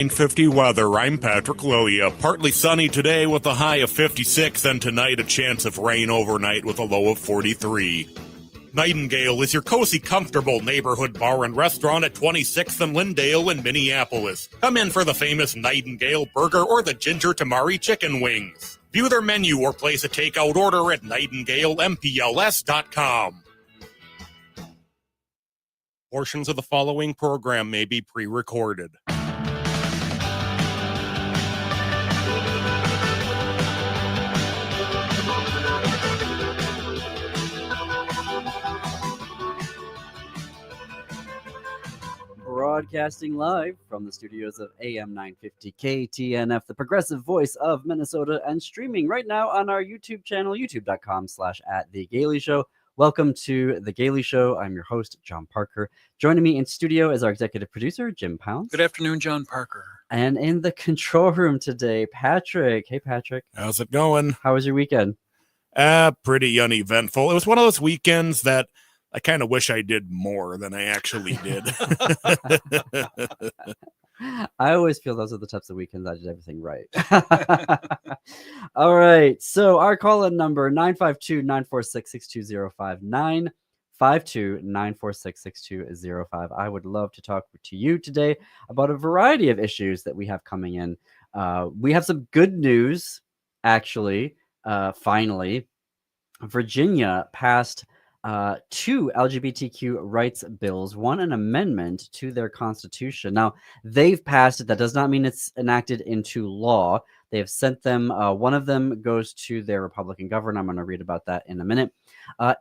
950 weather. I'm Patrick Loya. Partly sunny today with a high of 56, and tonight a chance of rain overnight with a low of 43. Nightingale is your cozy, comfortable neighborhood bar and restaurant at 26th and Lyndale in Minneapolis. Come in for the famous Nightingale burger or the ginger tamari chicken wings. View their menu or place a takeout order at nightingalempls.com. Portions of the following program may be pre-recorded. Broadcasting live from the studios of AM 950 KTNF, the progressive voice of Minnesota, and streaming right now on our YouTube channel, youtube.com/@TheGailey Show. Welcome to The Gailey Show. I'm your host, John Parker. Joining me in studio is our executive producer, Jim Pounds. Good afternoon, John Parker. And in the control room today, Patrick. Hey, Patrick. How's it going? How was your weekend? Pretty uneventful. It was one of those weekends that I kind of wish I did more than I actually did. I always feel those are the types of weekends I did everything right. All right. So our call-in number, 952-946-6205, 952-946-6205. I would love to talk to you today about a variety of issues that we have coming in. We have some good news, actually. Finally, Virginia passed two LGBTQ rights bills, one an amendment to their constitution. Now, they've passed it. That does not mean it's enacted into law. They have sent them. One of them goes to their Republican governor. I'm going to read about that in a minute.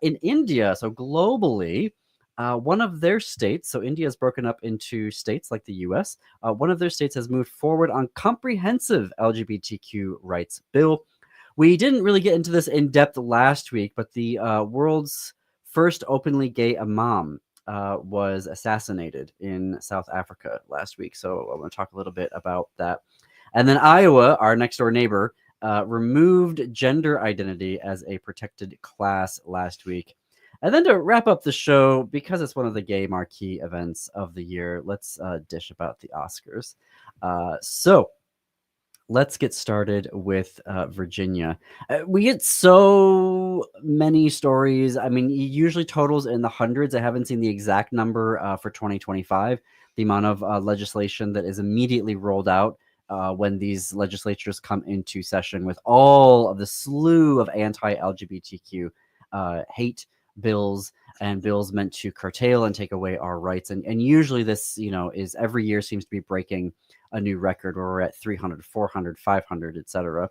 In India, so globally, one of their states, so India is broken up into states like the U.S., one of their states has moved forward on comprehensive LGBTQ rights bill. We didn't really get into this in depth last week, but the world's first openly gay imam was assassinated in South Africa last week. So I want to talk a little bit about that. And then Iowa, our next door neighbor, removed gender identity as a protected class last week. And then to wrap up the show, because it's one of the gay marquee events of the year, let's dish about the Oscars. So let's get started with Virginia. We get so many stories. I mean, usually totals in the hundreds. I haven't seen the exact number for 2025, the amount of legislation that is immediately rolled out when these legislatures come into session with all of the slew of anti-LGBTQ hate bills and bills meant to curtail and take away our rights. And usually this, is every year seems to be breaking a new record where we're at 300, 400, 500, etc.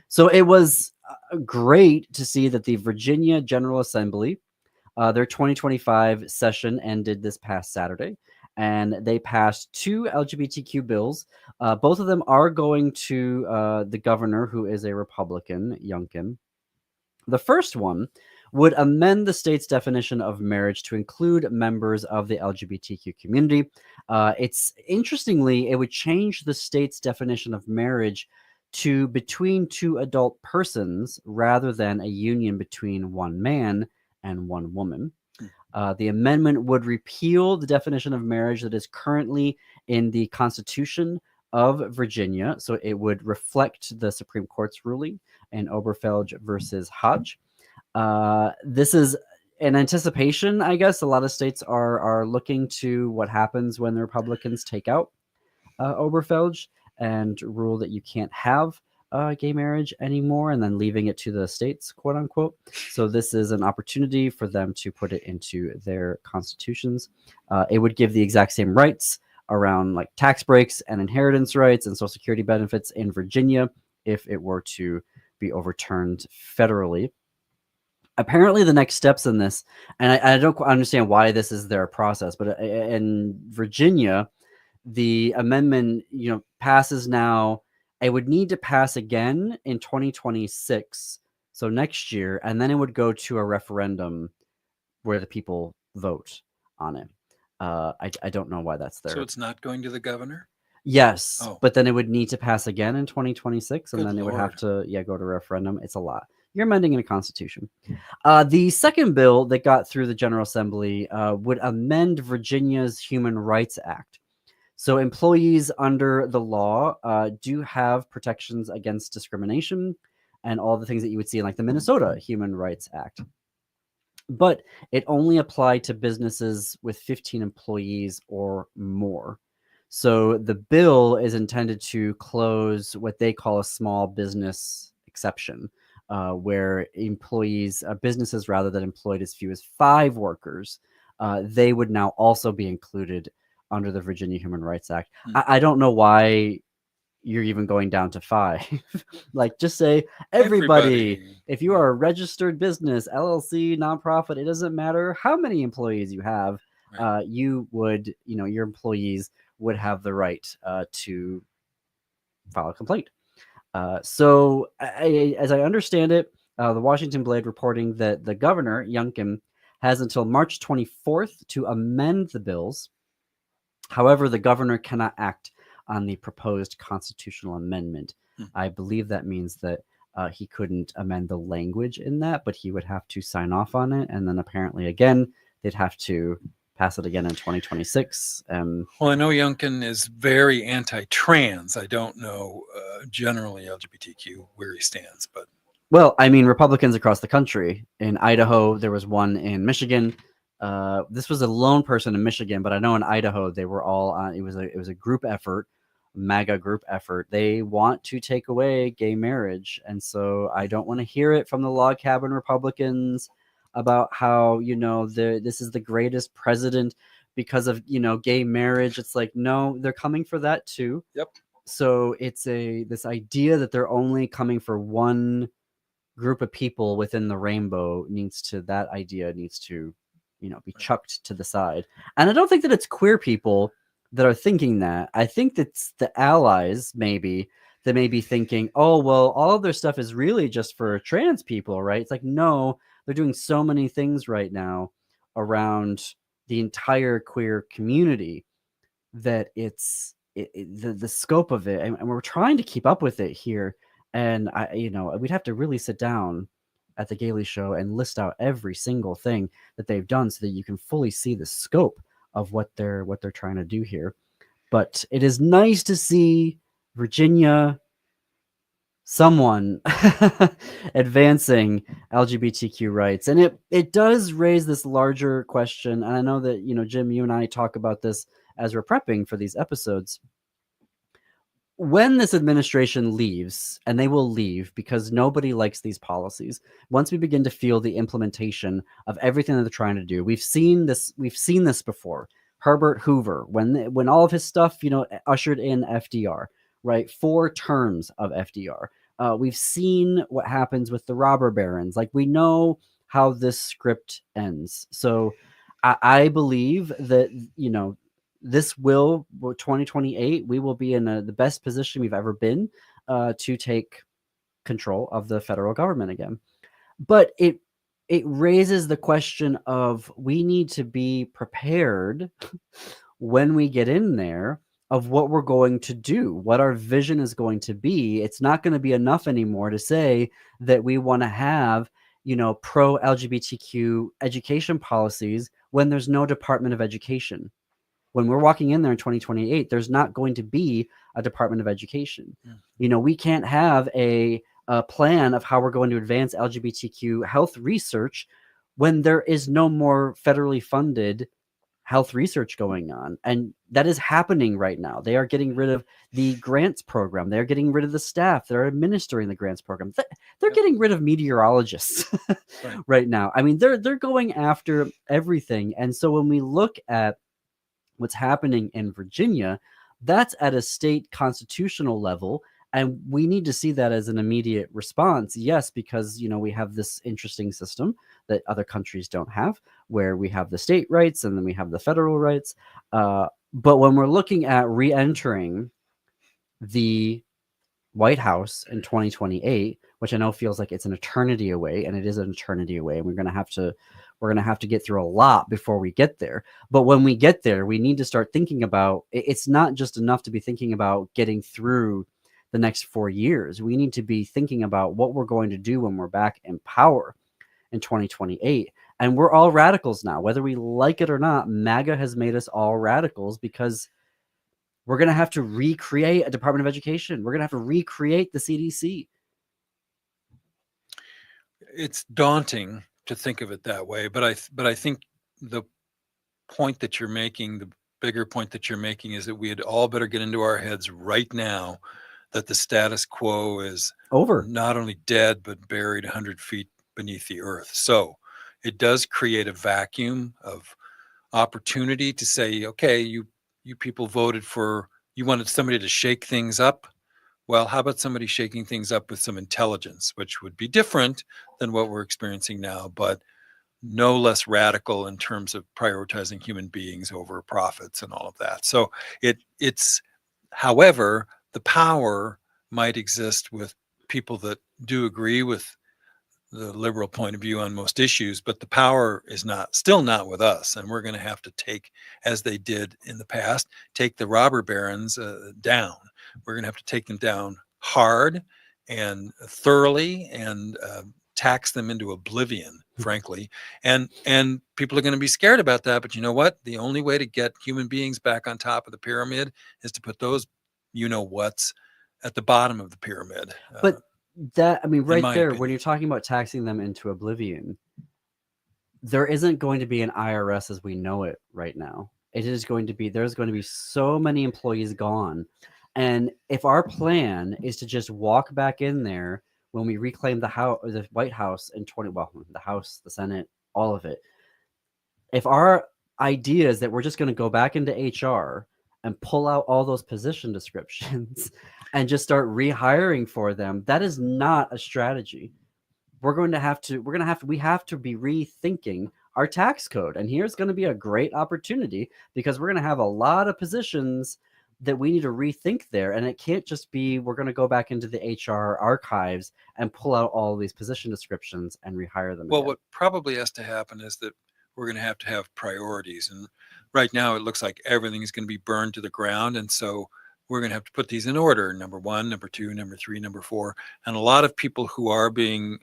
So it was great to see that the Virginia General Assembly, their 2025 session ended this past Saturday, and they passed two LGBTQ bills. Both of them are going to the governor, who is a Republican, Youngkin. The first one would amend the state's definition of marriage to include members of the LGBTQ community. Interestingly, it would change the state's definition of marriage to between two adult persons rather than a union between one man and one woman. The amendment would repeal the definition of marriage that is currently in the Constitution of Virginia. So it would reflect the Supreme Court's ruling in Oberfeld versus Hodge. This is in anticipation, I guess. A lot of states are looking to what happens when the Republicans take out Oberfeld and rule that you can't have gay marriage anymore, and then leaving it to the states, quote unquote. So this is an opportunity for them to put it into their constitutions. It would give the exact same rights around like tax breaks and inheritance rights and Social Security benefits in Virginia if it were to be overturned federally. Apparently, the next steps in this, and I don't understand why this is their process, but in Virginia, the amendment, passes now. It would need to pass again in 2026, so next year, and then it would go to a referendum where the people vote on it. I don't know why that's there. So it's not going to the governor? Yes, but then it would need to pass again in 2026, and then it would have to go to referendum. It's a lot. You're amending in a constitution. The second bill that got through the General Assembly would amend Virginia's Human Rights Act So employees under the law do have protections against discrimination and all the things that you would see in like the Minnesota Human Rights Act. But it only applied to businesses with 15 employees or more. So the bill is intended to close what they call a small business exception, where employees, businesses rather that employed as few as 5 workers, they would now also be included under the Virginia Human Rights Act. I don't know why you're even going down to 5. Like, just say everybody. If you are a registered business, LLC, nonprofit, it doesn't matter how many employees you have. Right. You would, your employees would have the right to file a complaint. So, as I understand it, the Washington Blade reporting that the governor, Youngkin, has until March 24th to amend the bills. However, the governor cannot act on the proposed constitutional amendment. I believe that means that he couldn't amend the language in that, but he would have to sign off on it. And then apparently, again, they'd have to pass it again in 2026. Well, I know Youngkin is very anti-trans. I don't know generally LGBTQ where he stands, but. Well, I mean, Republicans across the country. In Idaho, there was one in Michigan. This was a lone person in Michigan, but I know in Idaho they were all on. It was a group effort, MAGA group effort. They want to take away gay marriage, and so I don't want to hear it from the log cabin Republicans about how this is the greatest president because of gay marriage. It's like, no, they're coming for that too. Yep. So it's this idea that they're only coming for one group of people within the rainbow needs to be chucked to the side. And I don't think that it's queer people that are thinking that. I think that's the allies maybe that may be thinking, oh, well, all of their stuff is really just for trans people, right? It's like, no, they're doing so many things right now around the entire queer community that the scope of it, and we're trying to keep up with it here. And we'd have to really sit down at the Gailey Show and list out every single thing that they've done so that you can fully see the scope of what they're trying to do here. But it is nice to see Virginia, someone advancing LGBTQ rights. And it does raise this larger question. And I know that, Jim, you and I talk about this as we're prepping for these episodes. When this administration leaves, and they will leave because nobody likes these policies, once we begin to feel the implementation of everything that they're trying to do, we've seen this before. Herbert Hoover, when all of his stuff, ushered in FDR, right? 4 terms of FDR. We've seen what happens with the robber barons. Like, we know how this script ends. So I believe that, this will 2028, we will be in the best position we've ever been to take control of the federal government again. But it raises the question of, we need to be prepared when we get in there of what we're going to do, what our vision is going to be. It's not going to be enough anymore to say that we want to have pro-LGBTQ education policies when there's no Department of Education. When we're walking in there in 2028, there's not going to be a Department of Education. We can't have a plan of how we're going to advance LGBTQ health research when there is no more federally funded health research going on. And that is happening right now. They are getting rid of the grants program. They're getting rid of the staff that are administering the grants program. They're getting rid of meteorologists right now. I mean, they're going after everything. And so when we look at what's happening in Virginia, that's at a state constitutional level. And we need to see that as an immediate response. Yes, because, we have this interesting system that other countries don't have, where we have the state rights and then we have the federal rights. But when we're looking at re-entering the White House in 2028, which I know feels like it's an eternity away, and it is an eternity away, and we're going to have to get through a lot before we get there. But when we get there, we need to start thinking about, it's not just enough to be thinking about getting through the next 4 years. We need to be thinking about what we're going to do when we're back in power in 2028. And we're all radicals now, whether we like it or not. MAGA has made us all radicals because We're going to have to recreate a Department of Education. We're going to have to recreate the CDC. It's daunting to think of it that way, but I think the point that you're making, the bigger point that you're making, is that we had all better get into our heads right now that the status quo is Over. not only dead but buried 100 feet beneath the earth. So it does create a vacuum of opportunity to say, okay, you people voted for, you wanted somebody to shake things up. Well, how about somebody shaking things up with some intelligence, which would be different than what we're experiencing now, but no less radical in terms of prioritizing human beings over profits and all of that. So it's, however, the power might exist with people that do agree with the liberal point of view on most issues, but the power is still not with us. And we're going to have to take, as they did in the past, take the robber barons down. We're going to have to take them down hard and thoroughly and tax them into oblivion, frankly. And people are going to be scared about that. But you know what? The only way to get human beings back on top of the pyramid is to put those, what's at the bottom of the pyramid. But that, I mean, right there, opinion, when you're talking about taxing them into oblivion, there isn't going to be an IRS as we know it right now. There's going to be so many employees gone. And if our plan is to just walk back in there when we reclaim the White House in the House, the Senate, all of it, if our idea is that we're just going to go back into HR and pull out all those position descriptions and just start rehiring for them, that is not a strategy. We have to be rethinking our tax code. And here's going to be a great opportunity, because we're going to have a lot of positions that we need to rethink there. And it can't just be, we're going to go back into the HR archives and pull out all these position descriptions and rehire them. Well, again. what probably has to happen is that we're going to have priorities. And right now it looks like everything is going to be burned to the ground. And so we're going to have to put these in order. Number 1, number 2, number 3, number 4. And a lot of people who are being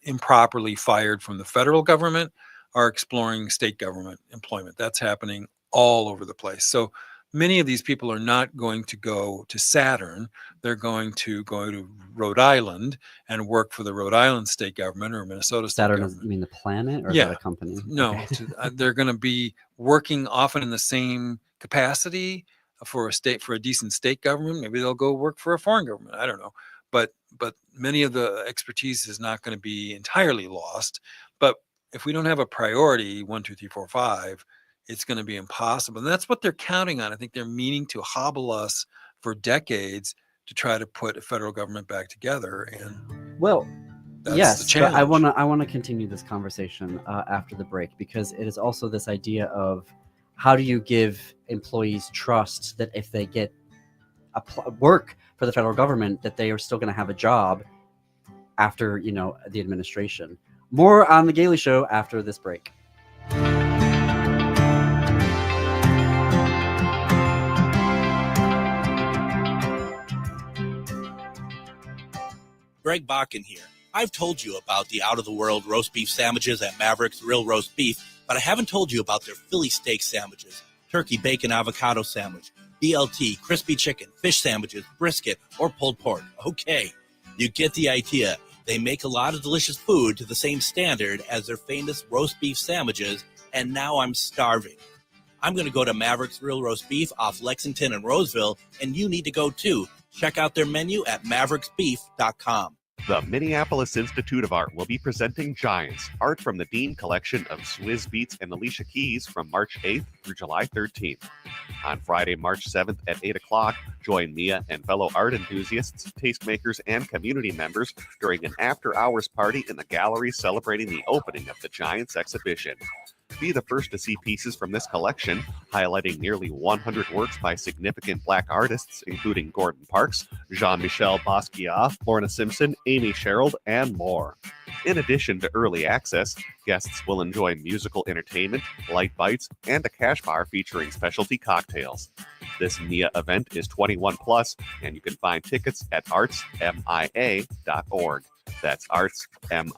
improperly fired from the federal government are exploring state government employment. That's happening all over the place. So many of these people are not going to go to Saturn. They're going to go to Rhode Island and work for the Rhode Island state government or Minnesota state Saturn government. You mean the planet, or is Yeah. that a company? No, Okay. They're going to be working often in the same capacity for a decent state government. Maybe they'll go work for a foreign government. I don't know. But many of the expertise is not going to be entirely lost. But if we don't have a priority, 1, 2, 3, 4, 5, it's going to be impossible. And that's what they're counting on. I think they're meaning to hobble us for decades to try to put a federal government back together. And well, that's yes, the challenge. but I want to continue this conversation after the break, because it is also this idea of how do you give employees trust that if they get work for the federal government, that they are still going to have a job after, the administration. More on The Gailey Show after this break. Greg Bakken here. I've told you about the out-of-the-world roast beef sandwiches at Maverick's Real Roast Beef, but I haven't told you about their Philly steak sandwiches, turkey bacon avocado sandwich, BLT, crispy chicken, fish sandwiches, brisket, or pulled pork. Okay, you get the idea. They make a lot of delicious food to the same standard as their famous roast beef sandwiches, and now I'm starving. I'm going to go to Maverick's Real Roast Beef off Lexington and Roseville, and you need to go too. Check out their menu at mavericksbeef.com. The Minneapolis Institute of Art will be presenting Giants, art from the Dean Collection of Swizz Beatz and Alicia Keys from March 8th through July 13th. On Friday, March 7th at 8 o'clock, join Mia and fellow art enthusiasts, tastemakers, and community members during an after-hours party in the gallery celebrating the opening of the Giants exhibition. Be the first to see pieces from this collection, highlighting nearly 100 works by significant Black artists, including Gordon Parks, Jean-Michel Basquiat, Lorna Simpson, Amy Sherald, and more. In addition to early access, guests will enjoy musical entertainment, light bites, and a cash bar featuring specialty cocktails. This MIA event is 21 plus, and you can find tickets at artsmia.org. That's artsmia.org.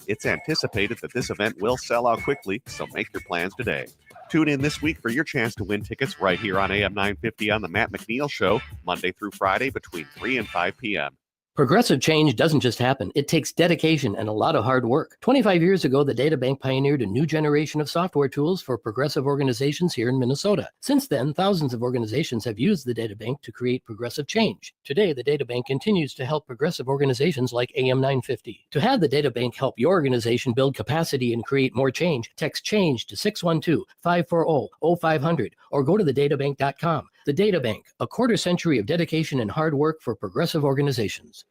It's anticipated that this event will sell out quickly, so make your plans today. Tune in this week for your chance to win tickets right here on AM 950 on The Matt McNeil Show, Monday through Friday between 3 and 5 p.m. Progressive change doesn't just happen. It takes dedication and a lot of hard work. 25 years ago, the Data Bank pioneered a new generation of software tools for progressive organizations here in Minnesota. Since then, thousands of organizations have used the Data Bank to create progressive change. Today, the Data Bank continues to help progressive organizations like AM 950. To have the Data Bank help your organization build capacity and create more change, text CHANGE to 612-540-0500 or go to thedatabank.com. The Data Bank, a quarter century of dedication and hard work for progressive organizations.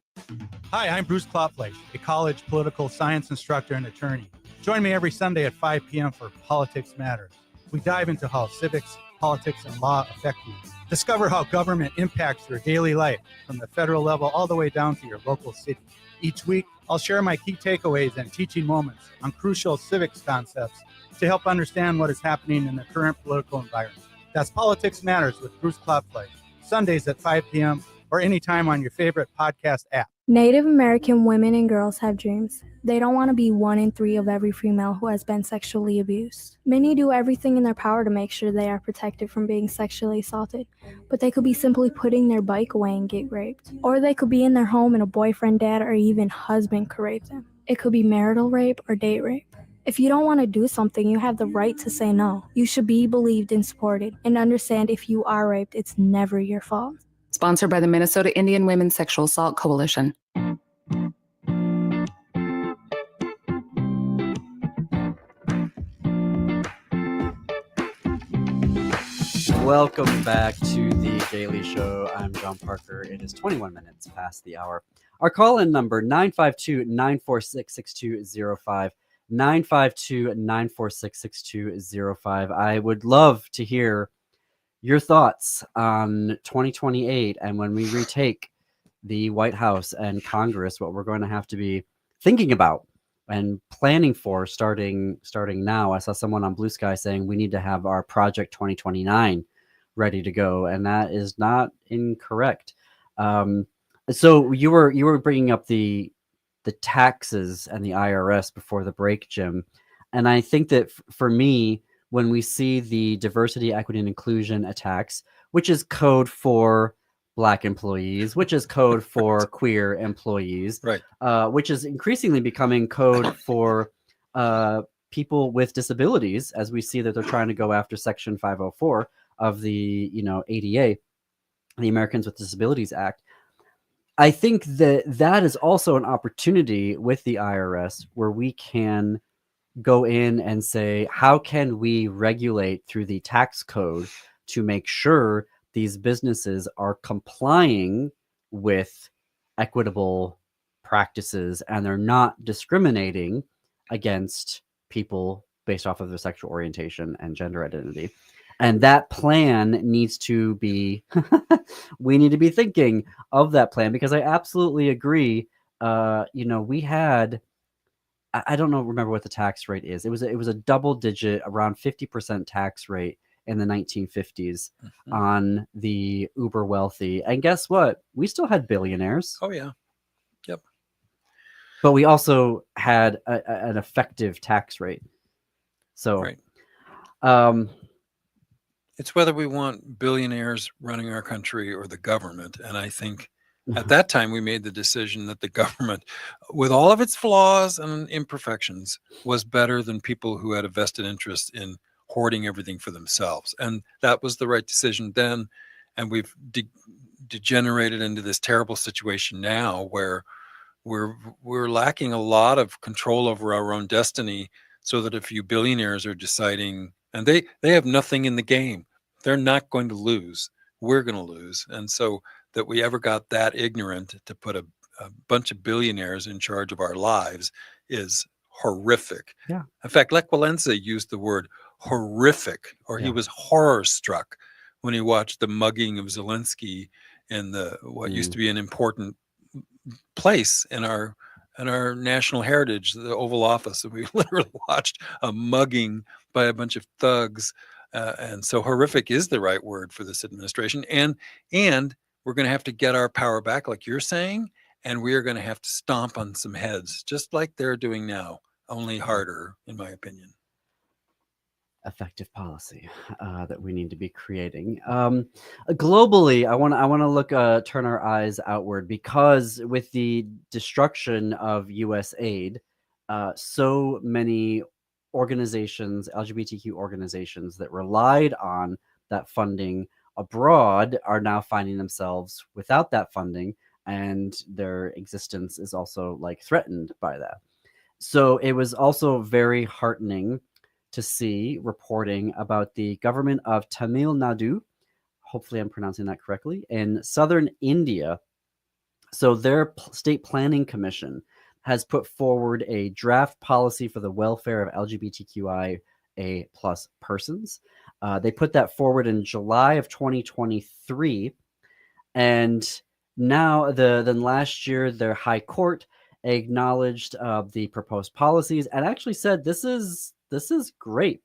Hi, I'm Bruce Klopfleisch, a college political science instructor and attorney. Join me every Sunday at 5 p.m. for Politics Matters. We dive into how civics, politics, and law affect you. Discover how government impacts your daily life from the federal level all the way down to your local city. Each week, I'll share my key takeaways and teaching moments on crucial civics concepts to help understand what is happening in the current political environment. That's Politics Matters with Bruce Klopfleisch, Sundays at 5 p.m. or anytime on your favorite podcast app. Native American women and girls have dreams. They don't want to be 1 in 3 of every female who has been sexually abused. Many do everything in their power to make sure they are protected from being sexually assaulted, but they could be simply putting their bike away and get raped. Or they could be in their home and a boyfriend, dad, or even husband could rape them. It could be marital rape or date rape. If you don't want to do something, you have the right to say no. You should be believed and supported, and understand if you are raped, it's never your fault. Sponsored by the Minnesota Indian Women's Sexual Assault Coalition. Welcome back to the Daily Show. I'm John Parker. It is 21 minutes past the hour. Our call-in number, 952-946-6205. 952-946-6205. I would love to hear your thoughts on 2028 and when we retake the White House and Congress, what we're going to have to be thinking about and planning for starting now. I saw someone on Blue Sky saying we need to have our Project 2029 ready to go, and that is not incorrect. So you were bringing up the taxes and the IRS before the break, Jim, and I think that for me, when we see the diversity, equity, and inclusion attacks, which is code for Black employees, which is code for queer employees, Right. Which is increasingly becoming code for people with disabilities, as we see that they're trying to go after Section 504 of the ADA, the Americans with Disabilities Act. I think that is also an opportunity with the IRS where we can go in and say, how can we regulate through the tax code to make sure these businesses are complying with equitable practices and they're not discriminating against people based off of their sexual orientation and gender identity. And that plan needs to be, we need to be thinking of that plan, because I absolutely agree. We had, I don't remember what the tax rate is. It was a double digit, around 50% tax rate in the 1950s on the uber wealthy. And guess what? We still had billionaires. Oh, yeah. Yep. But we also had an effective tax rate. So, right. It's whether we want billionaires running our country or the government. And I think at that time, we made the decision that the government, with all of its flaws and imperfections, was better than people who had a vested interest in hoarding everything for themselves. And that was the right decision then. And we've degenerated into this terrible situation now where we're lacking a lot of control over our own destiny, so that a few billionaires are deciding, and they have nothing in the game. They're not going to lose. We're going to lose. And so that we ever got that ignorant to put a bunch of billionaires in charge of our lives is horrific. Yeah. In fact, Lech Walesa used the word horrific, or he was horror struck when he watched the mugging of Zelensky in what used to be an important place in our national heritage, the Oval Office. And we literally watched a mugging by a bunch of thugs. And so horrific is the right word for this administration. And we're going to have to get our power back, like you're saying, and we are going to have to stomp on some heads, just like they're doing now, only harder, in my opinion. effective policy that we need to be creating. Globally, I want to look turn our eyes outward, because with the destruction of U.S. aid, so many organizations, LGBTQ organizations that relied on that funding abroad, are now finding themselves without that funding, and their existence is also like threatened by that. So it was also very heartening to see reporting about the government of Tamil Nadu, hopefully I'm pronouncing that correctly, in southern India. So their state planning commission has put forward a draft policy for the welfare of LGBTQIA+ persons. They put that forward in July of 2023, and now then last year their high court acknowledged the proposed policies and actually said this is great.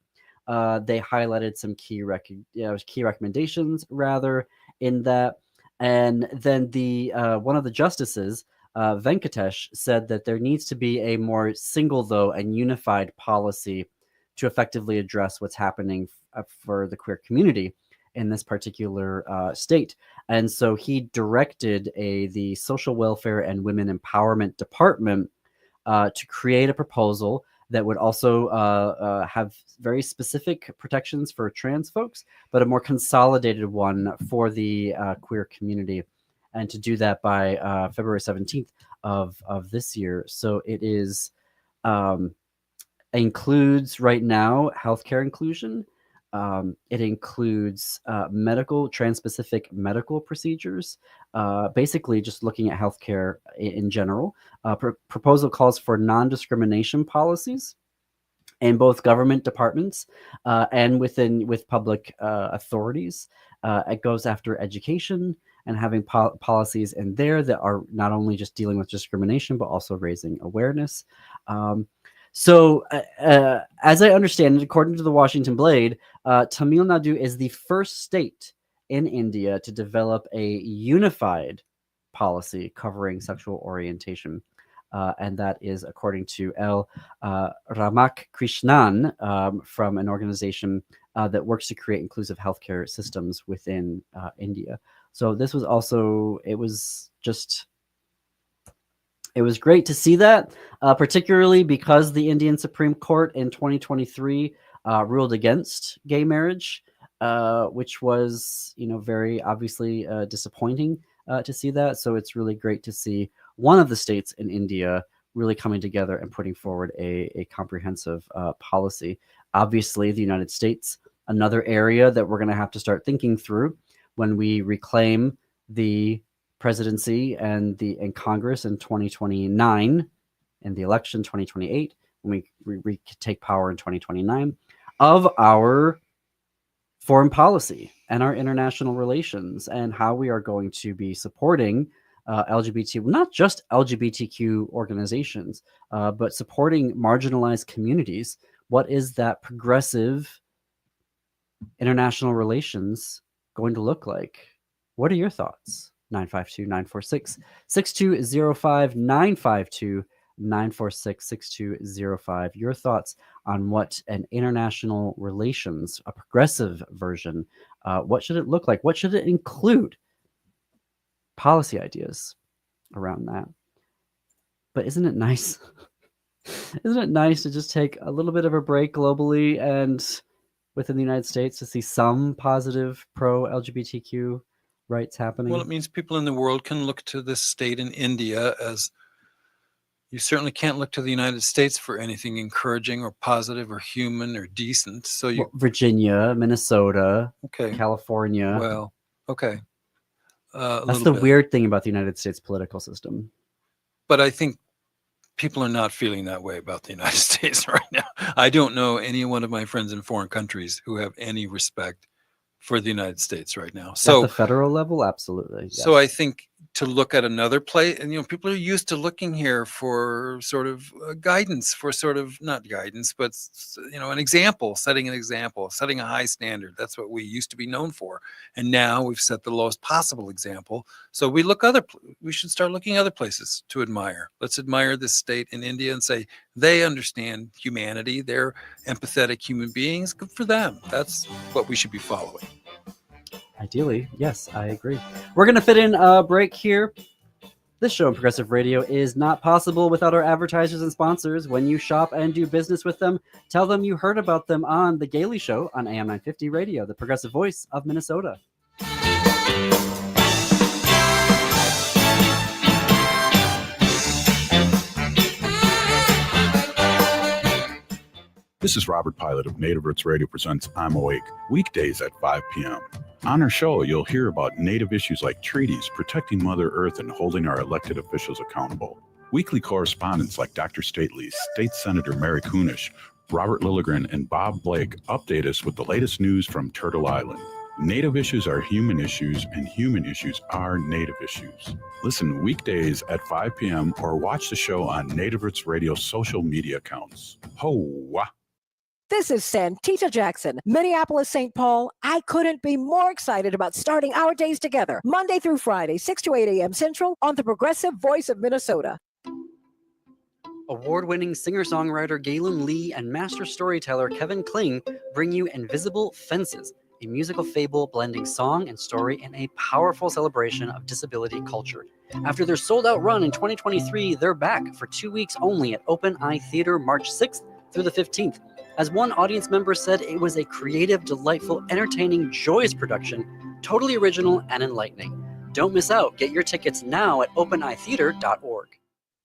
They highlighted some key recommendations rather in that, and then the one of the justices, Venkatesh, said that there needs to be a more single though and unified policy to effectively address what's happening for the queer community in this particular state. And so he directed the Social Welfare and Women Empowerment Department to create a proposal that would also have very specific protections for trans folks, but a more consolidated one for the queer community, and to do that by February 17th of this year. So it is includes right now healthcare inclusion. It includes trans-specific medical procedures, basically just looking at healthcare in general. Proposal calls for non-discrimination policies in both government departments and with public authorities. It goes after education and having policies in there that are not only just dealing with discrimination, but also raising awareness. So as I understand it, according to the Washington Blade, Tamil Nadu is the first state in India to develop a unified policy covering sexual orientation. And that is according to L. Ramakrishnan from an organization that works to create inclusive healthcare systems within India. So this was also, it was great to see that, particularly because the Indian Supreme Court in 2023 ruled against gay marriage, which was, very obviously disappointing to see that. So it's really great to see one of the states in India really coming together and putting forward a comprehensive policy. Obviously, the United States, another area that we're going to have to start thinking through when we reclaim the presidency and Congress in 2029, and the election 2028, when we take power in 2029, of our foreign policy and our international relations, and how we are going to be supporting LGBT, not just LGBTQ organizations, but supporting marginalized communities. What is that progressive international relations going to look like? What are your thoughts? 952-946-6205, 952-946-6205. Your thoughts on what an international relations, a progressive version, what should it look like? What should it include? Policy ideas around that. But isn't it nice? Isn't it nice to just take a little bit of a break globally and within the United States to see some positive pro-LGBTQ rights happening? Well, it means people in the world can look to this state in India, as you certainly can't look to the United States for anything encouraging or positive or human or decent. So Virginia, Minnesota, okay, California. Well, okay. That's the weird thing about the United States political system. But I think people are not feeling that way about the United States right now. I don't know any one of my friends in foreign countries who have any respect for the United States right now. So at the federal level, absolutely. Yes. So I think to look at another place. And, people are used to looking here for sort of guidance, for sort of not guidance, but, an example, setting a high standard. That's what we used to be known for. And now we've set the lowest possible example. So we should start looking other places to admire. Let's admire this state in India and say, they understand humanity. They're empathetic human beings. Good for them. That's what we should be following. Ideally, yes, I agree. We're going to fit in a break here. This show on Progressive Radio is not possible without our advertisers and sponsors. When you shop and do business with them, tell them you heard about them on The Gailey Show on AM 950 Radio, the progressive voice of Minnesota. This is Robert Pilot of Native Roots Radio presents I'm Awake, weekdays at 5 p.m. On our show, you'll hear about Native issues like treaties, protecting Mother Earth, and holding our elected officials accountable. Weekly correspondents like Dr. Stately, State Senator Mary Kunesh, Robert Lilligren, and Bob Blake update us with the latest news from Turtle Island. Native issues are human issues, and human issues are Native issues. Listen weekdays at 5 p.m. or watch the show on Native Roots Radio social media accounts. Ho-wah! This is Santita Jackson, Minneapolis, St. Paul. I couldn't be more excited about starting our days together, Monday through Friday, 6 to 8 a.m. Central, on the progressive voice of Minnesota. Award-winning singer-songwriter Galen Lee and master storyteller Kevin Kling bring you Invisible Fences, a musical fable blending song and story in a powerful celebration of disability culture. After their sold-out run in 2023, they're back for 2 weeks only at Open Eye Theater March 6th through the 15th. As one audience member said, it was a creative, delightful, entertaining, joyous production, totally original and enlightening. Don't miss out. Get your tickets now at openeyetheater.org.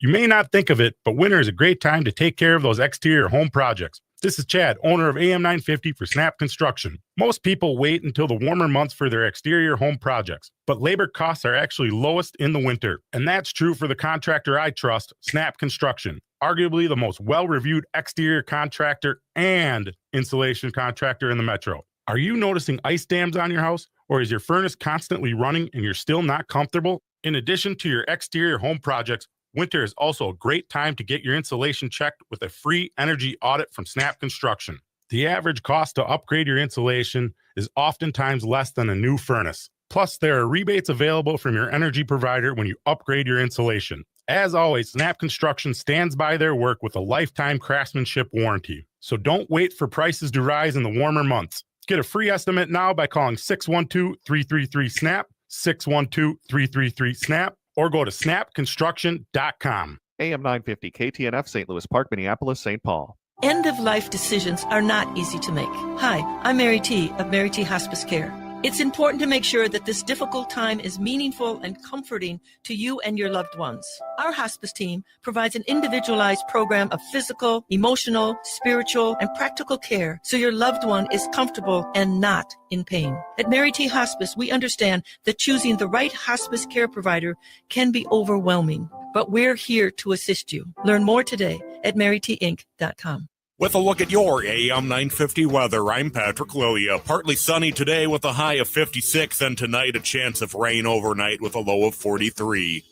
You may not think of it, but winter is a great time to take care of those exterior home projects. This is Chad, owner of AM 950 for Snap Construction. Most people wait until the warmer months for their exterior home projects, but labor costs are actually lowest in the winter. And that's true for the contractor I trust, Snap Construction. Arguably the most well-reviewed exterior contractor and insulation contractor in the metro. Are you noticing ice dams on your house? Or is your furnace constantly running and you're still not comfortable? In addition to your exterior home projects, winter is also a great time to get your insulation checked with a free energy audit from Snap Construction. The average cost to upgrade your insulation is oftentimes less than a new furnace. Plus, there are rebates available from your energy provider when you upgrade your insulation. As always, Snap Construction stands by their work with a lifetime craftsmanship warranty. So don't wait for prices to rise in the warmer months. Get a free estimate now by calling 612-333-SNAP, 612-333-SNAP, or go to snapconstruction.com. AM 950 KTNF, St. Louis Park, Minneapolis, St. Paul. End-of-life decisions are not easy to make. Hi, I'm Mary T. of Mary T. Hospice Care. It's important to make sure that this difficult time is meaningful and comforting to you and your loved ones. Our hospice team provides an individualized program of physical, emotional, spiritual, and practical care so your loved one is comfortable and not in pain. At Mary T. Hospice, we understand that choosing the right hospice care provider can be overwhelming, but we're here to assist you. Learn more today at marytinc.com. With a look at your AM 950 weather, I'm Patrick Loya. Partly sunny today with a high of 56, and tonight a chance of rain overnight with a low of 43.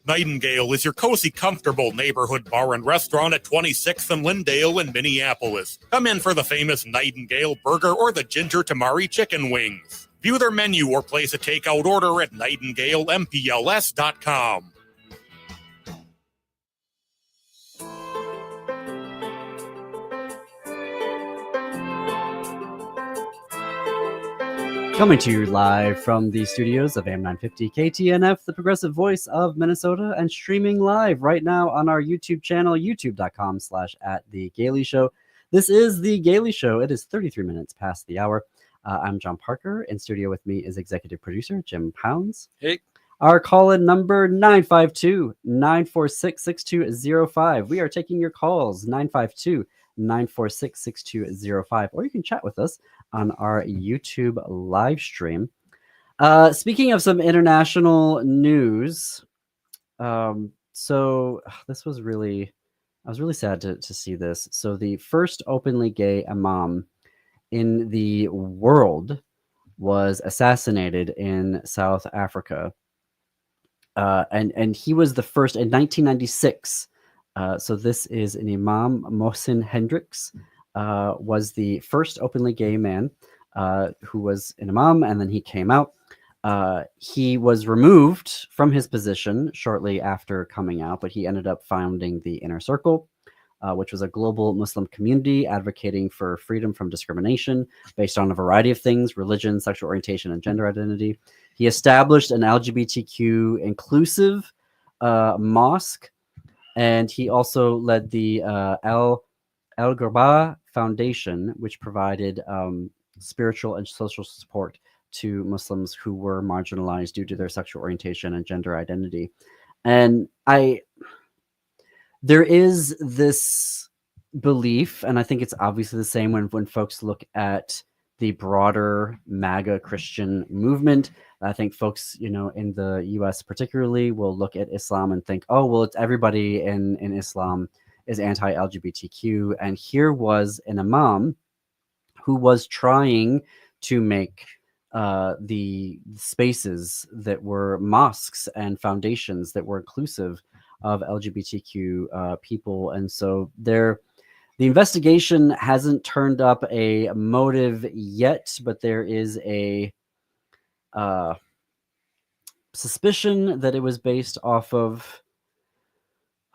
Nightingale is your cozy, comfortable neighborhood bar and restaurant at 26th and Lindale in Minneapolis. Come in for the famous Nightingale burger or the ginger tamari chicken wings. View their menu or place a takeout order at nightingalempls.com. Coming to you live from the studios of AM 950 KTNF, the progressive voice of Minnesota, and streaming live right now on our YouTube channel, youtube.com/@thegailey_show. This is The Gailey Show. It is 33 minutes past the hour. I'm John Parker. In studio with me is executive producer Jim Pounds. Hey. Our call-in number 952-946-6205. We are taking your calls, 952-946-6205, or you can chat with us on our YouTube live stream. Speaking of some international news, so this was really, I was really sad to see this. So the first openly gay imam in the world was assassinated in South Africa. And he was the first in 1996. So this is an Imam Mohsin Hendricks, was the first openly gay man who was an imam, and then he came out. He was removed from his position shortly after coming out, but he ended up founding the Inner Circle, which was a global Muslim community advocating for freedom from discrimination based on a variety of things: religion, sexual orientation, and gender identity. He established an LGBTQ inclusive mosque, and he also led the Al Ghurba Foundation, which provided spiritual and social support to Muslims who were marginalized due to their sexual orientation and gender identity. And there is this belief, and I think it's obviously the same when folks look at the broader MAGA Christian movement. I think folks, in the US particularly, will look at Islam and think, oh, well, it's everybody in Islam is anti-LGBTQ. And here was an imam who was trying to make the spaces that were mosques and foundations that were inclusive of LGBTQ people. And so the investigation hasn't turned up a motive yet, but there is a suspicion that it was based off of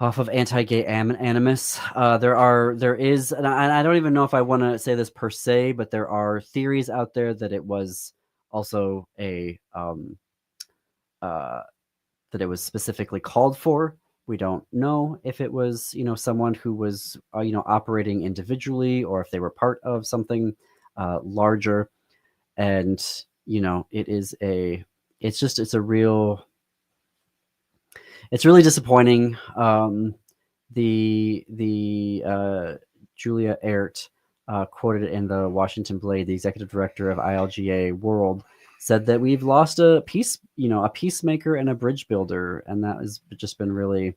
anti-gay animus. There is, and I don't even know if I want to say this per se, but there are theories out there that it was also that it was specifically called for. We don't know if it was, someone who was, operating individually, or if they were part of something larger. And, it's really disappointing. Julia Ehrt, quoted in the Washington Blade, the executive director of ILGA World, said that we've lost a peacemaker and a bridge builder, and that has just been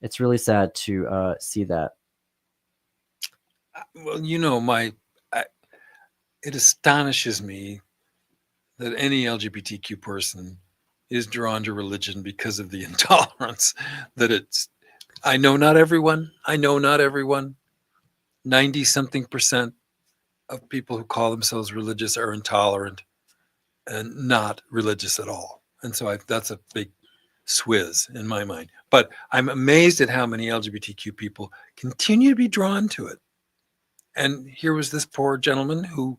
it's really sad to see that. Well, it astonishes me that any LGBTQ person is drawn to religion because of the intolerance I know not everyone. 90-something% of people who call themselves religious are intolerant and not religious at all. And so that's a big swizz in my mind. But I'm amazed at how many LGBTQ people continue to be drawn to it. And here was this poor gentleman who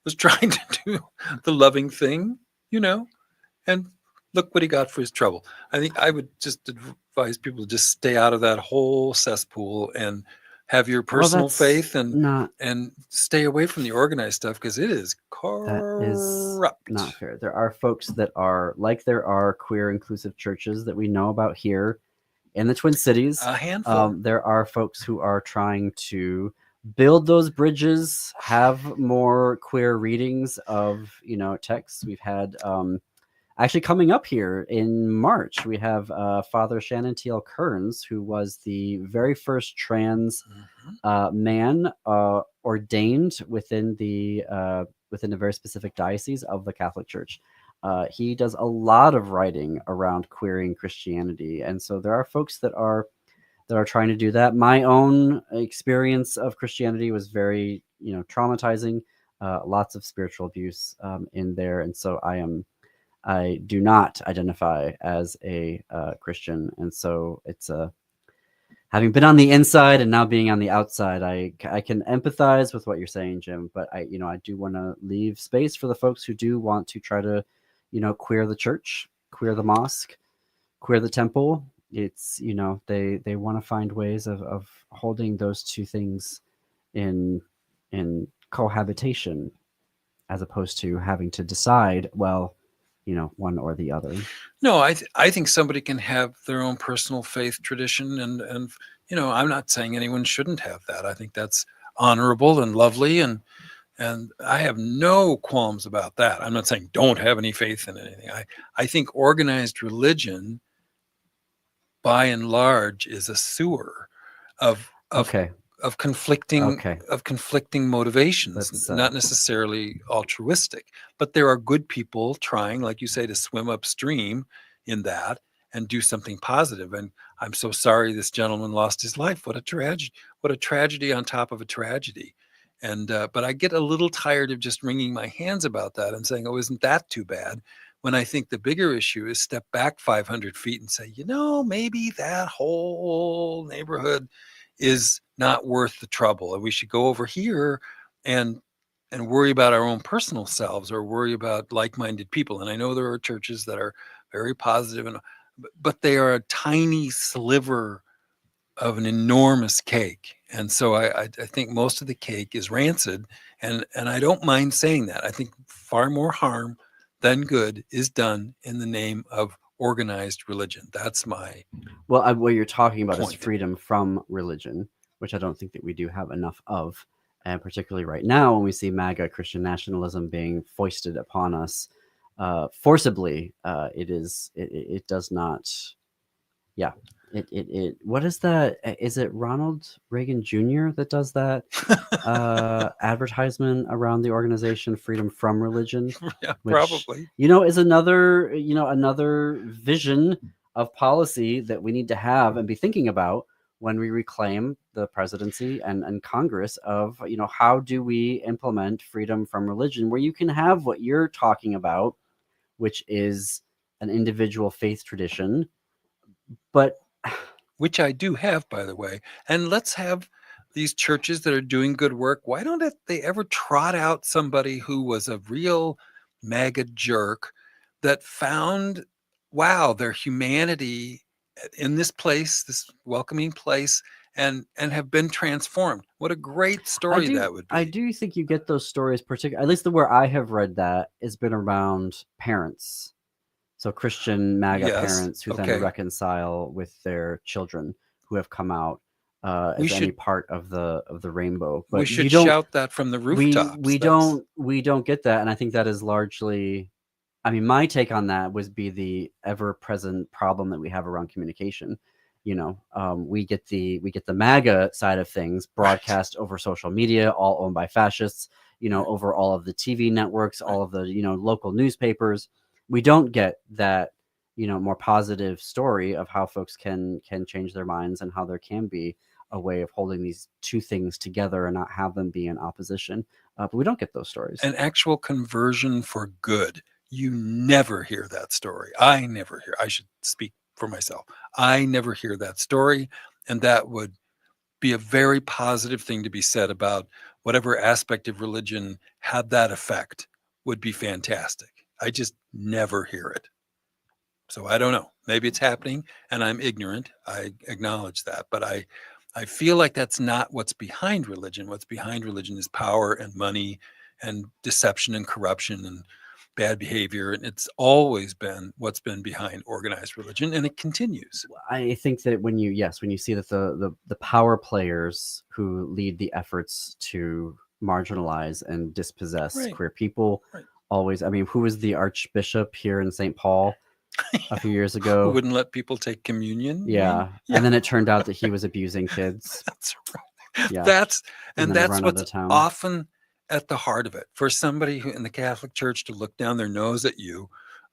was trying to do the loving thing, and look what he got for his trouble. I think I would just advise people to just stay out of that whole cesspool and have your personal faith and stay away from the organized stuff, because it is corrupt. That is not fair. There are folks that are, like there are queer inclusive churches that we know about here in the Twin Cities. A handful. There are folks who are trying to build those bridges, have more queer readings of, texts. We've had actually coming up here in March, we have Father Shannon T.L. Kearns, who was the very first trans man ordained within a very specific diocese of the Catholic Church. He does a lot of writing around queering Christianity, and so there are folks that are trying to do that. My own experience of Christianity was very, traumatizing. Lots of spiritual abuse in there, and so I do not identify as a Christian, and so it's having been on the inside and now being on the outside, I can empathize with what you're saying, Jim. But I do want to leave space for the folks who do want to try to, queer the church, queer the mosque, queer the temple. It's they want to find ways of holding those two things in cohabitation, as opposed to having to decide, well, one or the other. No, I think somebody can have their own personal faith tradition, and I'm not saying anyone shouldn't have that. I think that's honorable and lovely, and I have no qualms about that. I'm not saying don't have any faith in anything. I think organized religion, by and large, is a sewer of conflicting motivations, not necessarily altruistic, but there are good people trying, like you say, to swim upstream in that and do something positive. And I'm so sorry this gentleman lost his life. What a tragedy! What a tragedy on top of a tragedy. And but I get a little tired of just wringing my hands about that and saying, "Oh, isn't that too bad?" When I think the bigger issue is step back 500 feet and say, maybe that whole neighborhood is not worth the trouble, and we should go over here and worry about our own personal selves or worry about like-minded people. And I know there are churches that are very positive, but they are a tiny sliver of an enormous cake. And so I think most of the cake is rancid, and I don't mind saying that. I think far more harm than good is done in the name of organized religion. That's my Well, what you're talking about point. is freedom from religion, which I don't think that we do have enough of. And particularly right now, when we see MAGA Christian nationalism being foisted upon us forcibly, it does not. Yeah. What is that? Is it Ronald Reagan Jr. that does that advertisement around the organization Freedom from Religion? Yeah, which, probably. Is another vision of policy that we need to have and be thinking about when we reclaim the presidency and Congress of, how do we implement freedom from religion, where you can have what you're talking about, which is an individual faith tradition, but which I do have, by the way. And let's have these churches that are doing good work. Why don't they ever trot out somebody who was a real MAGA jerk that found, wow, their humanity in this place, this welcoming place, and have been transformed? What a great story that would be. I do think you get those stories, particularly, at least where I have read that, has been around parents. So Christian MAGA parents who then reconcile with their children who have come out as any part of the rainbow. But we should shout that from the rooftops. We don't get that, and I think that is largely. I mean, my take on that would be the ever-present problem that we have around communication. We get the MAGA side of things broadcast over social media, all owned by fascists. Over all of the TV networks, all of the local newspapers. We don't get that, more positive story of how folks can change their minds and how there can be a way of holding these two things together and not have them be in opposition. But we don't get those stories. An actual conversion for good. You never hear that story. I never hear. I should speak for myself. I never hear that story. And that would be a very positive thing to be said about whatever aspect of religion had that effect. Would be fantastic. I just never hear it. So I don't know. Maybe it's happening and I'm ignorant. I acknowledge that. But I feel like that's not what's behind religion. What's behind religion is power and money and deception and corruption and bad behavior. And it's always been what's been behind organized religion, and it continues. I think that when you see that the power players who lead the efforts to marginalize and dispossess queer people always, who was the Archbishop here in St. Paul a few years ago? Who wouldn't let people take communion? Yeah. And then it turned out that he was abusing kids. That's right. Yeah. That's what's often at the heart of it. For somebody who in the Catholic Church to look down their nose at you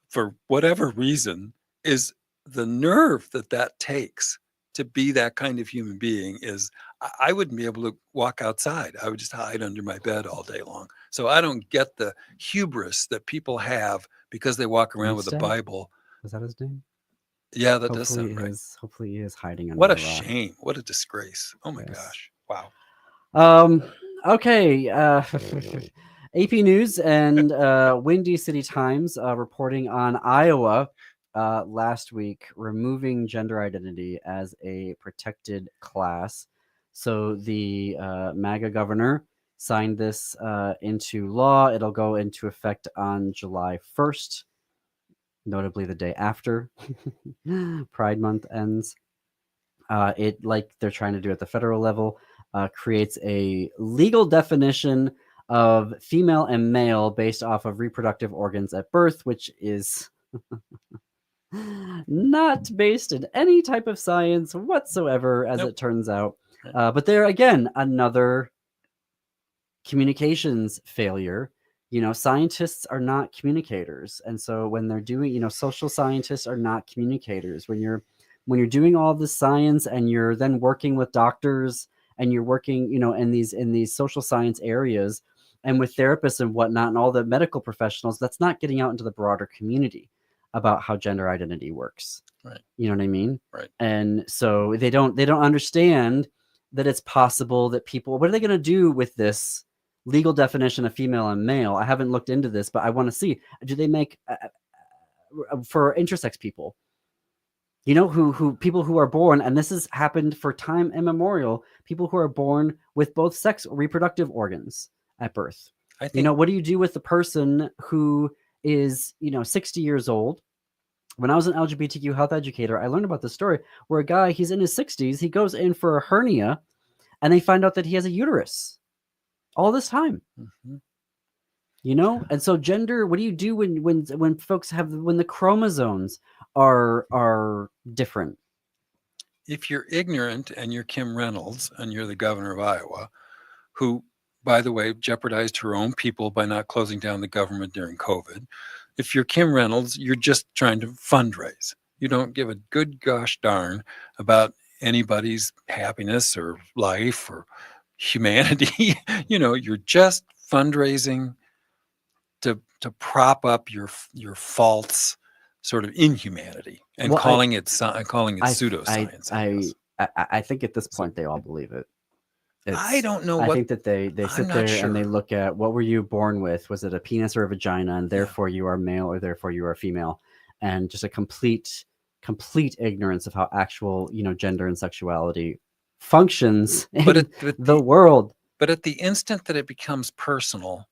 for whatever reason is the nerve that takes to be that kind of human being. Is I wouldn't be able to walk outside. I would just hide under my bed all day long. So I don't get the hubris that people have because they walk around with a Bible. Was that his name? Yeah, that does sound right. Hopefully he is hiding under What a the rock. shame. What a disgrace. Oh my gosh. Wow. Okay. AP News and Windy City Times reporting on Iowa last week removing gender identity as a protected class. So the MAGA governor signed this into law. It'll go into effect on July 1st, notably the day after Pride Month ends. It, like they're trying to do at the federal level, creates a legal definition of female and male based off of reproductive organs at birth, which is not based in any type of science whatsoever, as it turns out. But there, again, another communications failure Scientists are not communicators. And so when they're doing, social scientists are not communicators. When you're doing all this science and you're then working with doctors and you're working, in these social science areas and with therapists and whatnot and all the medical professionals, that's not getting out into the broader community about how gender identity works. Right. You know what I mean? Right. And so they don't understand that it's possible that people, what are they going to do with this legal definition of female and male? I haven't looked into this, but I want to see, do they make for intersex people, who people who are born, and this has happened for time immemorial, people who are born with both sex reproductive organs at birth. I think, what do you do with the person who is, 60 years old? When I was an LGBTQ health educator, I learned about this story where a guy, he's in his 60s, he goes in for a hernia and they find out that he has a uterus all this time. And so gender, what do you do when folks when the chromosomes are different? If you're ignorant and you're Kim Reynolds and you're the governor of Iowa, who, by the way, jeopardized her own people by not closing down the government during COVID. If you're Kim Reynolds, you're just trying to fundraise. You don't give a good gosh darn about anybody's happiness or life or humanity. You're just fundraising to prop up your false sort of inhumanity and calling it pseudoscience. I think at this point they all believe it. I don't know. I think that they sit there and they look at, what were you born with? Was it a penis or a vagina? And therefore you are male, or therefore you are female. And just a complete ignorance of how actual, gender and sexuality functions in the world. But at the instant that it becomes personal,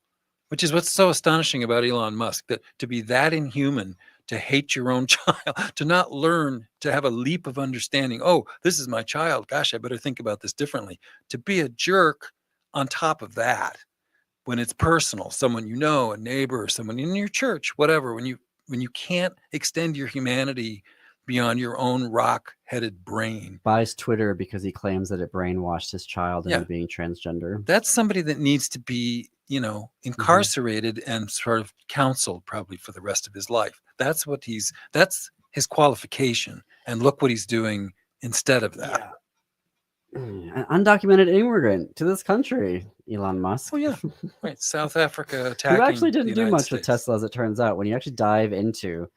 which is what's so astonishing about Elon Musk, that to be that inhuman, to hate your own child, to not learn, to have a leap of understanding. Oh, this is my child. Gosh, I better think about this differently. To be a jerk on top of that, when it's personal, someone a neighbor, someone in your church, whatever, when you can't extend your humanity beyond your own rock-headed brain. Buys Twitter because he claims that it brainwashed his child into being transgender. That's somebody that needs to be, incarcerated and sort of counseled probably for the rest of his life. That's his qualification. And look what he's doing instead of that. An undocumented immigrant to this country, Elon Musk. Oh, yeah. Right. South Africa attacking. Who actually didn't do much States. with Tesla, as it turns out. When you actually dive into,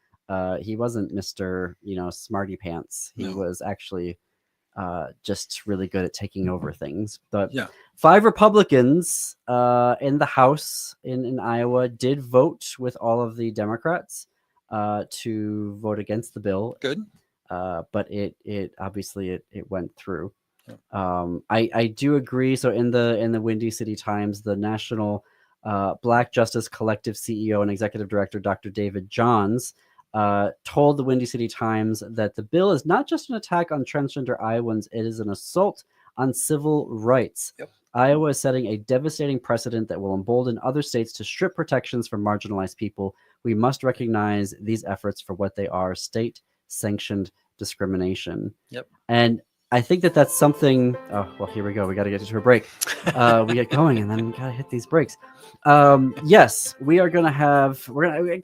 he wasn't Mr. Smarty Pants. He was actually just really good at taking over things. But 5 Republicans in the House in Iowa did vote with all of the Democrats to vote against the bill. Good. But it obviously it went through. I do agree. So in the Windy City Times, the National Black Justice Collective CEO and Executive Director, Dr. David Johns, told the Windy City Times that the bill is not just an attack on transgender Iowans, it is an assault on civil rights. Yep. Iowa is setting a devastating precedent that will embolden other states to strip protections from marginalized people. We must recognize these efforts for what they are: state-sanctioned discrimination. Yep. And I think that that's something. Oh, well, here we go. We got to get to a break. We get going, and then we got to hit these breaks. Yes, we're gonna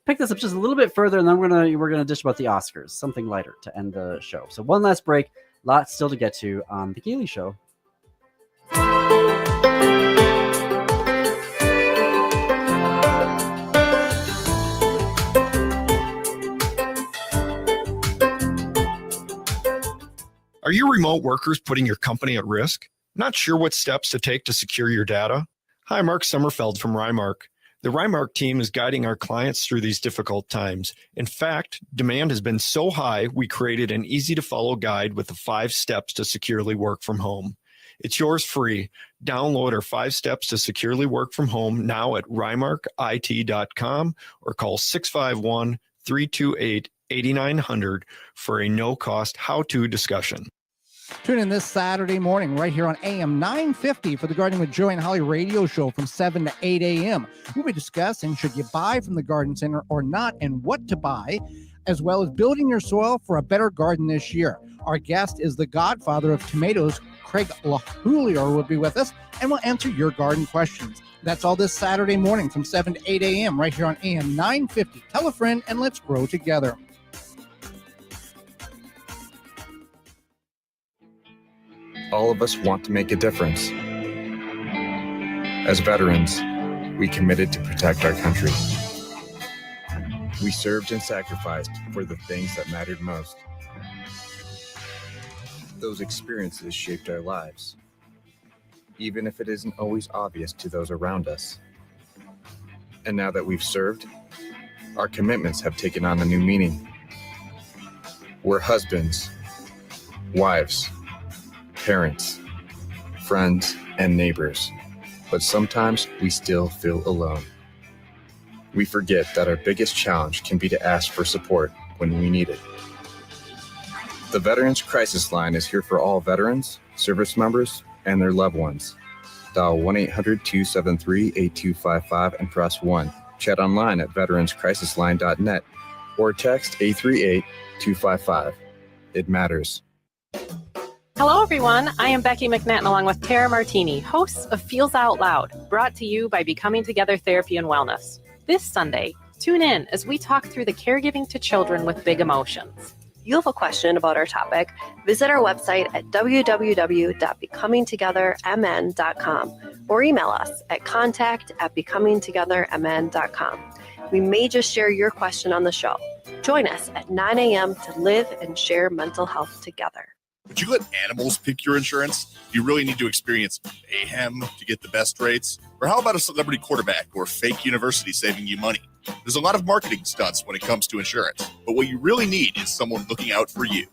pick this up just a little bit further, and then we're gonna dish about the Oscars, something lighter to end the show. So one last break. Lots still to get to on the Gailey Show. Are you remote workers putting your company at risk? Not sure what steps to take to secure your data? Hi, Mark Sommerfeld from Rymark. The Rymark team is guiding our clients through these difficult times. In fact, demand has been so high, we created an easy-to-follow guide with the 5 steps to securely work from home. It's yours free. Download our 5 steps to securely work from home now at rymarkit.com or call 651-328-8900 for a no-cost how-to discussion. Tune in this Saturday morning right here on AM 950 for the Gardening with Joy and Holly radio show from 7 to 8 a.m. We'll be discussing should you buy from the garden center or not and what to buy, as well as building your soil for a better garden this year. Our guest is the godfather of tomatoes, Craig LaHoulier, will be with us, and we'll answer your garden questions. That's all this Saturday morning from 7 to 8 a.m. right here on AM 950. Tell a friend and let's grow together. All of us want to make a difference. As veterans, we committed to protect our country. We served and sacrificed for the things that mattered most. Those experiences shaped our lives, even if it isn't always obvious to those around us. And now that we've served, our commitments have taken on a new meaning. We're husbands, wives, parents, friends, and neighbors, but sometimes we still feel alone. We forget that our biggest challenge can be to ask for support when we need it. The Veterans Crisis Line is here for all veterans, service members, and their loved ones. Dial 1-800-273-8255 and press 1. Chat online at veteranscrisisline.net or text 838-255. It matters. Hello, everyone. I am Becky McNatten along with Tara Martini, hosts of Feels Out Loud, brought to you by Becoming Together Therapy and Wellness. This Sunday, tune in as we talk through the caregiving to children with big emotions. You have a question about our topic, visit our website at www.becomingtogethermn.com or email us at contact@becomingtogethermn.com. We may just share your question on the show. Join us at 9 a.m. to live and share mental health together. Would you let animals pick your insurance? Do you really need to experience mayhem to get the best rates? Or how about a celebrity quarterback or fake university saving you money? There's a lot of marketing stunts when it comes to insurance, but what you really need is someone looking out for you.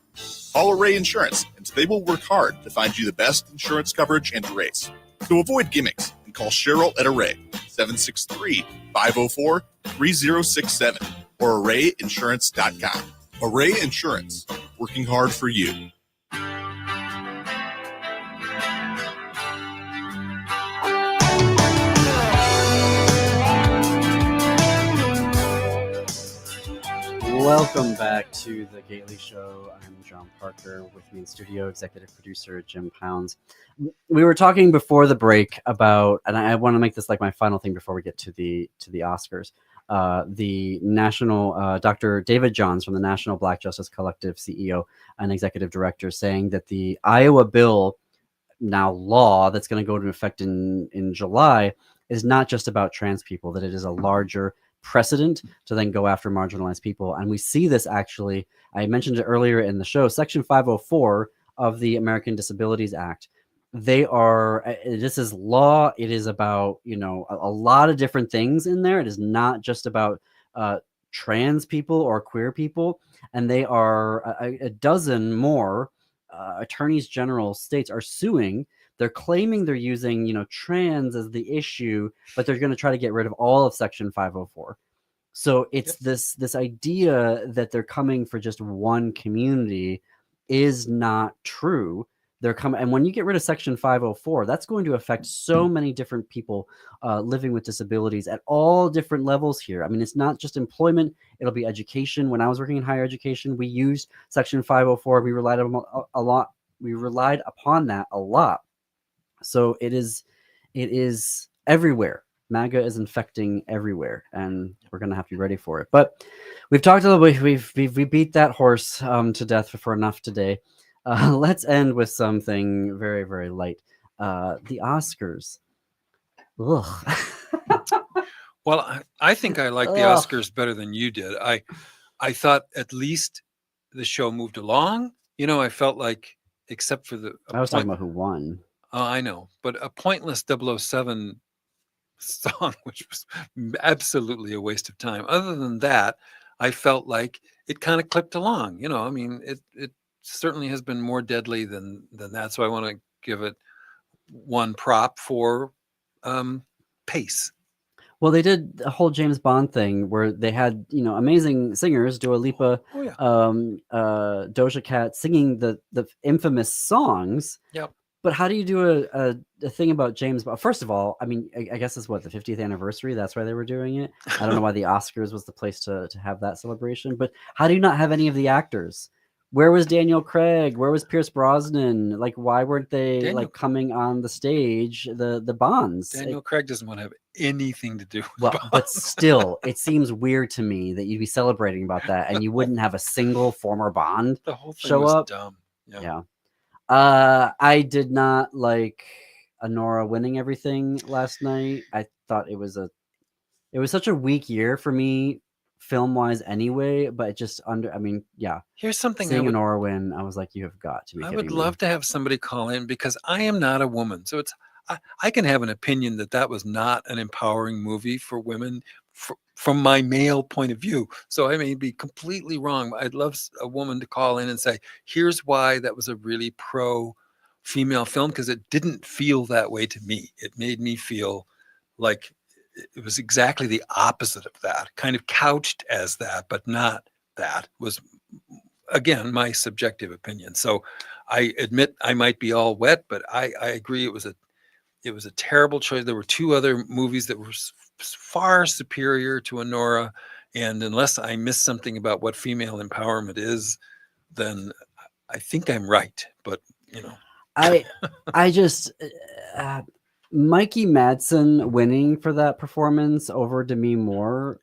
Call Array Insurance, and they will work hard to find you the best insurance coverage and rates. To avoid gimmicks, and call Cheryl at Array, 763-504-3067, or arrayinsurance.com. Array Insurance, working hard for you. Welcome back to the Gately Show. I'm John Parker. With me in studio, executive producer Jim Pounds. We were talking before the break about, and I want to make this like my final thing before we get to the Oscars. The national Dr. David Johns from the National Black Justice Collective, CEO and executive director, saying that the Iowa bill, now law, that's going to go into effect in July, is not just about trans people, that it is a larger precedent to then go after marginalized people. And we see this actually, I mentioned it earlier in the show, Section 504 of the American Disabilities Act. This is law. It is about, a lot of different things in there. It is not just about trans people or queer people. And they are a dozen more attorneys general states are suing. They're claiming they're using, trans as the issue, but they're going to try to get rid of all of Section 504. So it's this idea that they're coming for just one community is not true. They're coming, and when you get rid of Section 504, that's going to affect so many different people living with disabilities at all different levels here. I mean, it's not just employment; it'll be education. When I was working in higher education, we used Section 504. We relied on a lot. We relied upon that a lot. So it is everywhere. MAGA is infecting everywhere, and we're going to have to be ready for it. But we've talked a little bit. We beat that horse to death for enough today. Let's end with something very, very light. The Oscars. Ugh. Well, I think I like the Oscars better than you did. I thought at least the show moved along. I felt like, except for I was talking about who won. Oh, I know, but a pointless 007 song, which was absolutely a waste of time. Other than that, I felt like it kind of clipped along. I mean, it certainly has been more deadly than that. So I want to give it one prop for pace. Well, they did a whole James Bond thing where they had, amazing singers, Dua Lipa, Doja Cat, singing the infamous songs. Yep. But how do you do a thing about James Bond? First of all, I mean, I guess it's the 50th anniversary. That's why they were doing it. I don't know why the Oscars was the place to have that celebration. But how do you not have any of the actors Where was Daniel Craig? Where was Pierce Brosnan? Like, why weren't they Daniel- like coming on the stage? The Bonds. Daniel Craig doesn't want to have anything to do with Well, Bonds. but still, it seems weird to me that you'd be celebrating about that and you wouldn't have a single former Bond The whole thing show was up. dumb. Yeah. Yeah. I did not like Honora winning everything last night. I thought it was such a weak year for me, film wise anyway. But it just Here's something I seeing would- Honora win, I was like, you have got to be I kidding would me. love to have somebody call in because I am not a woman. So I can have an opinion that was not an empowering movie for women from my male point of view. So I may be completely wrong. I'd love a woman to call in and say, here's why that was a really pro female film, because it didn't feel that way to me. It made me feel like it was exactly the opposite of that, kind of couched as that, but not that. Was again my subjective opinion. So I admit I might be all wet, but I agree it was a terrible choice. There were two other movies that were far superior to Honora, and unless I missed something about what female empowerment is, then I think I'm right. But I just Mikey Madsen winning for that performance over Demi Moore.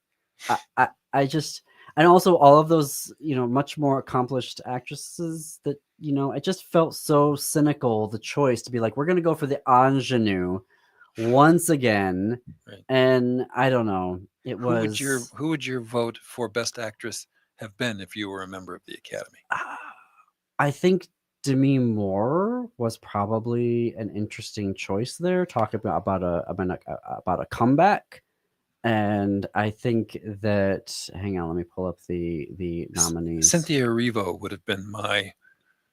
I just, and also all of those, much more accomplished actresses that, it just felt so cynical, the choice to be like, we're going to go for the ingenue once again. Right. And I don't know. Who would your vote for Best Actress have been if you were a member of the Academy? I think Demi Moore was probably an interesting choice there. Talk about a comeback, and I think that. Hang on, let me pull up the nominees. Cynthia Erivo would have been my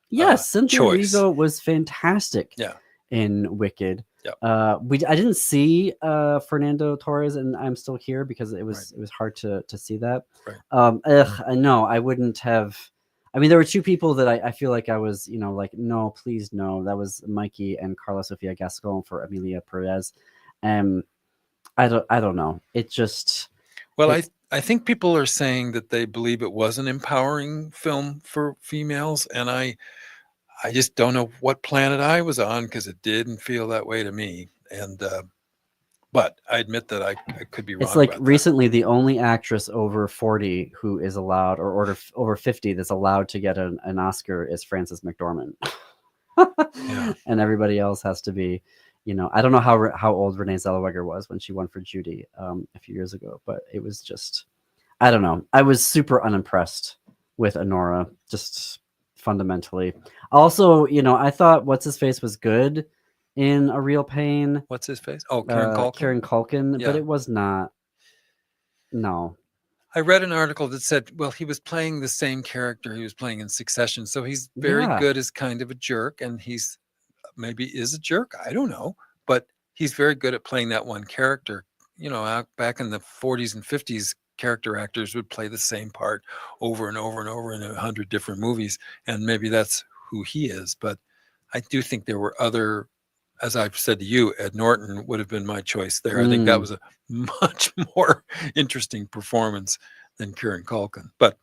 yes. Cynthia choice. Erivo was fantastic. Yeah. In Wicked. Yep. I didn't see Fernando Torres, and I'm still here because it was hard to see that. Right. No, I wouldn't have. I mean, there were two people that I feel like I was, like, no, please, no. That was Mikey and Carla Sofia Gascon for Emilia Perez. I don't know. It just. Well, I think people are saying that they believe it was an empowering film for females, and I just don't know what planet I was on because it didn't feel that way to me. And but I admit that I could be wrong. It's like about recently the only actress over 40 who is allowed, or over 50 that's allowed to get an Oscar is Frances McDormand. Yeah. And everybody else has to be, I don't know how old Renee Zellweger was when she won for Judy a few years ago, but it was just, I don't know. I was super unimpressed with Honora, just fundamentally. Also, I thought What's His Face was good in A Real Pain. What's his face? Oh, Kieran Culkin. Kieran Culkin, Yeah. but it was not. No. I read an article that said, well, he was playing the same character he was playing in Succession, so he's very good as kind of a jerk, and he's maybe is a jerk. I don't know, but he's very good at playing that one character. Back in the 40s and 50s, character actors would play the same part over and over and over in 100 different movies, and maybe that's who he is. But I do think there were other, as I've said to you, Ed Norton would have been my choice there. I think that was a much more interesting performance than Kieran Culkin. But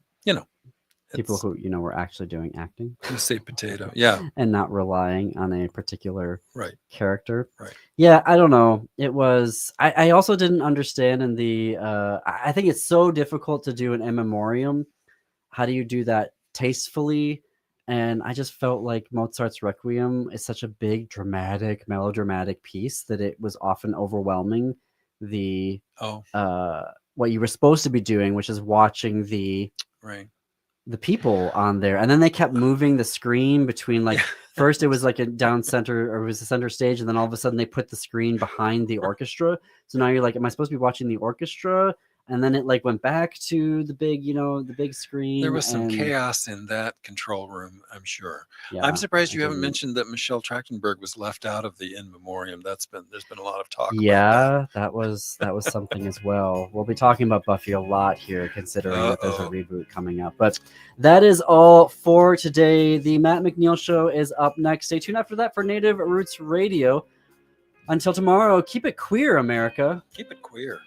People who were actually doing acting. You say potato, yeah, and not relying on a particular character. Right. Yeah, I don't know. It was. I also didn't understand in the. I think it's so difficult to do an in memoriam. How do you do that tastefully? And I just felt like Mozart's Requiem is such a big, dramatic, melodramatic piece that it was often overwhelming what you were supposed to be doing, which is watching the people on there. And then they kept moving the screen between, like, first it was like a down center, or it was a center stage, and then all of a sudden they put the screen behind the orchestra. So now you're like, am I supposed to be watching the orchestra? And then it like went back to the big, the big screen. There was some chaos in that control room, I'm sure. Yeah, I'm surprised you haven't mentioned that Michelle Trachtenberg was left out of the in memoriam. There's been a lot of talk. Yeah, that was something as well. We'll be talking about Buffy a lot here, considering that there's a reboot coming up. But that is all for today. The Matt McNeil Show is up next. Stay tuned after that for Native Roots Radio. Until tomorrow, keep it queer, America. Keep it queer.